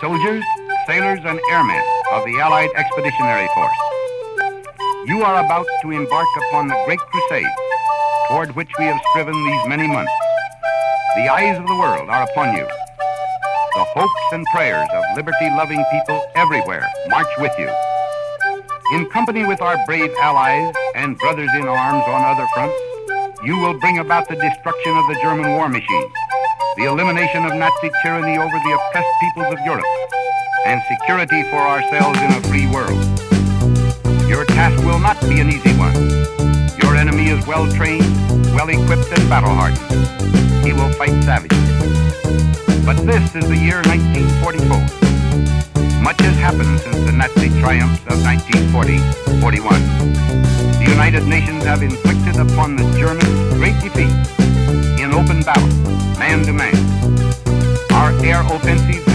soldiers, sailors, and airmen of the Allied Expeditionary Force. You are about to embark upon the great crusade toward which we have striven these many months. The eyes of the world are upon you. The hopes and prayers of liberty-loving people everywhere march with you. In company with our brave allies and brothers in arms on other fronts, you will bring about the destruction of the German war machine, the elimination of Nazi tyranny over the oppressed peoples of Europe, and security for ourselves in a free world. Your task will not be an easy one. Your enemy is well-trained, well-equipped, and battle-hardened. He will fight savagely. But this is the year 1944. Much has happened since the Nazi triumphs of 1940-41. The United Nations have inflicted upon the Germans great defeat in open battle, man to man. Our air offensive